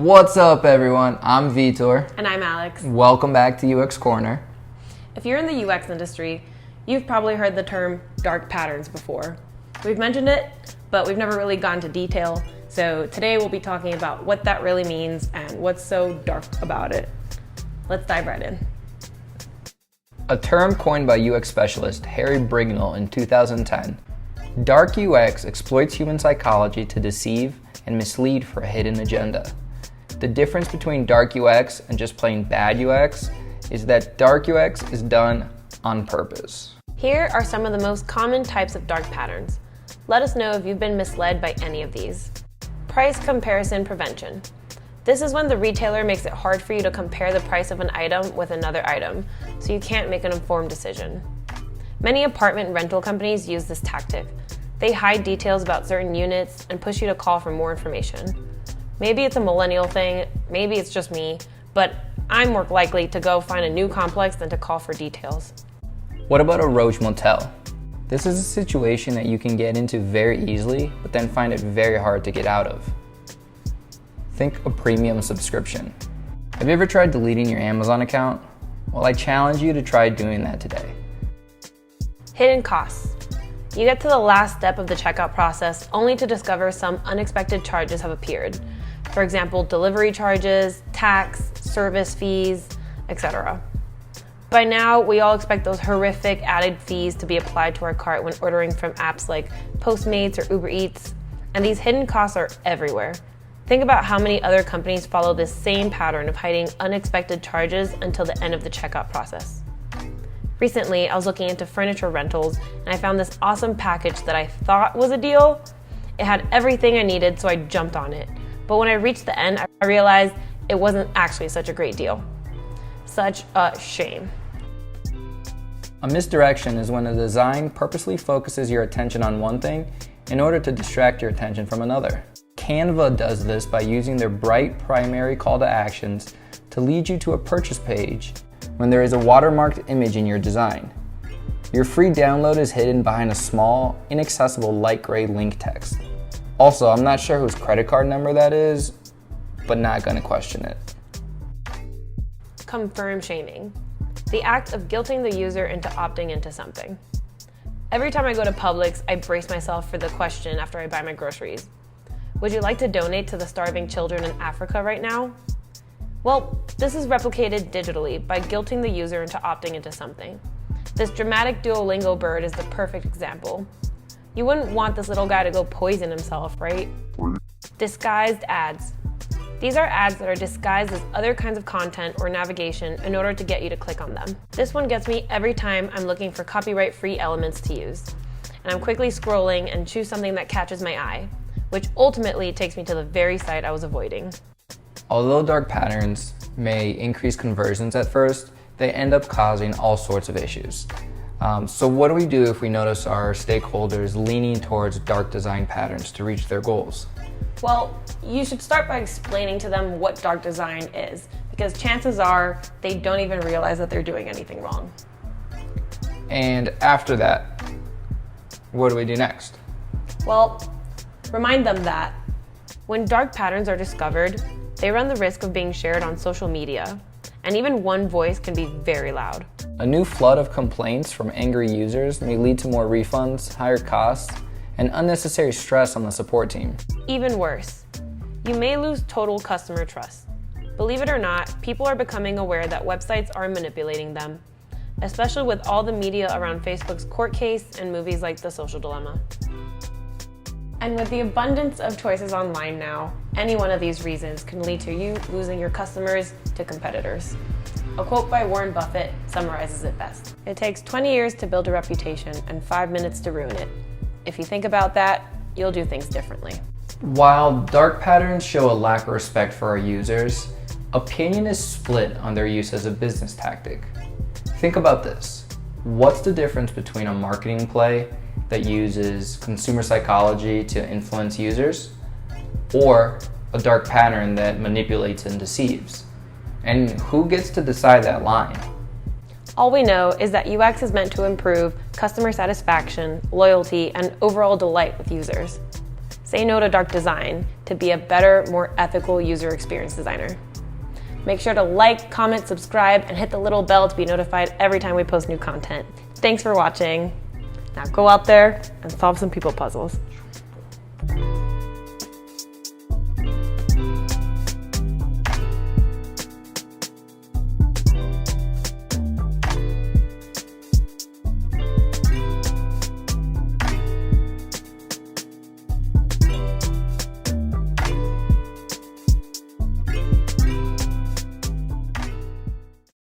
What's up, everyone? I'm Vitor. And I'm Alex. Welcome back to UX Corner. If you're in the UX industry, you've probably heard the term dark patterns before. We've mentioned it, but we've never really gone into detail. So today we'll be talking about what that really means and what's so dark about it. Let's dive right in. A term coined by UX specialist Harry Brignall in 2010, dark UX exploits human psychology to deceive and mislead for a hidden agenda. The difference between dark UX and just plain bad UX is that dark UX is done on purpose. Here are some of the most common types of dark patterns. Let us know if you've been misled by any of these. Price comparison prevention. This is when the retailer makes it hard for you to compare the price of an item with another item, so you can't make an informed decision. Many apartment rental companies use this tactic. They hide details about certain units and push you to call for more information. Maybe it's a millennial thing, maybe it's just me, but I'm more likely to go find a new complex than to call for details. What about a roach motel? This is a situation that you can get into very easily, but then find it very hard to get out of. Think a premium subscription. Have you ever tried deleting your Amazon account? Well, I challenge you to try doing that today. Hidden costs. You get to the last step of the checkout process only to discover some unexpected charges have appeared. For example, delivery charges, tax, service fees, etc. By now, we all expect those horrific added fees to be applied to our cart when ordering from apps like Postmates or Uber Eats, and these hidden costs are everywhere. Think about how many other companies follow this same pattern of hiding unexpected charges until the end of the checkout process. Recently, I was looking into furniture rentals and I found this awesome package that I thought was a deal. It had everything I needed, so I jumped on it. But when I reached the end, I realized it wasn't actually such a great deal. Such a shame. A misdirection is when a design purposely focuses your attention on one thing in order to distract your attention from another. Canva does this by using their bright primary call to actions to lead you to a purchase page when there is a watermarked image in your design. Your free download is hidden behind a small, inaccessible light gray link text. Also, I'm not sure whose credit card number that is, but not gonna question it. Confirm shaming. The act of guilting the user into opting into something. Every time I go to Publix, I brace myself for the question after I buy my groceries. Would you like to donate to the starving children in Africa right now? Well, this is replicated digitally by guilting the user into opting into something. This dramatic Duolingo bird is the perfect example. You wouldn't want this little guy to go poison himself, right? Disguised ads. These are ads that are disguised as other kinds of content or navigation in order to get you to click on them. This one gets me every time I'm looking for copyright-free elements to use. And I'm quickly scrolling and choose something that catches my eye, which ultimately takes me to the very site I was avoiding. Although dark patterns may increase conversions at first, they end up causing all sorts of issues. So what do we do if we notice our stakeholders leaning towards dark design patterns to reach their goals? Well, you should start by explaining to them what dark design is, because chances are they don't even realize that they're doing anything wrong. And after that, what do we do next? Well, remind them that when dark patterns are discovered, they run the risk of being shared on social media, and even one voice can be very loud. A new flood of complaints from angry users may lead to more refunds, higher costs, and unnecessary stress on the support team. Even worse, you may lose total customer trust. Believe it or not, people are becoming aware that websites are manipulating them, especially with all the media around Facebook's court case and movies like The Social Dilemma. And with the abundance of choices online now, any one of these reasons can lead to you losing your customers to competitors. A quote by Warren Buffett summarizes it best. It takes 20 years to build a reputation and 5 minutes to ruin it. If you think about that, you'll do things differently. While dark patterns show a lack of respect for our users, opinion is split on their use as a business tactic. Think about this. What's the difference between a marketing play that uses consumer psychology to influence users, or a dark pattern that manipulates and deceives? And who gets to decide that line? All we know is that UX is meant to improve customer satisfaction, loyalty, and overall delight with users. Say no to dark design to be a better, more ethical user experience designer. Make sure to like, comment, subscribe, and hit the little bell to be notified every time we post new content. Thanks for watching. Now go out there and solve some people puzzles.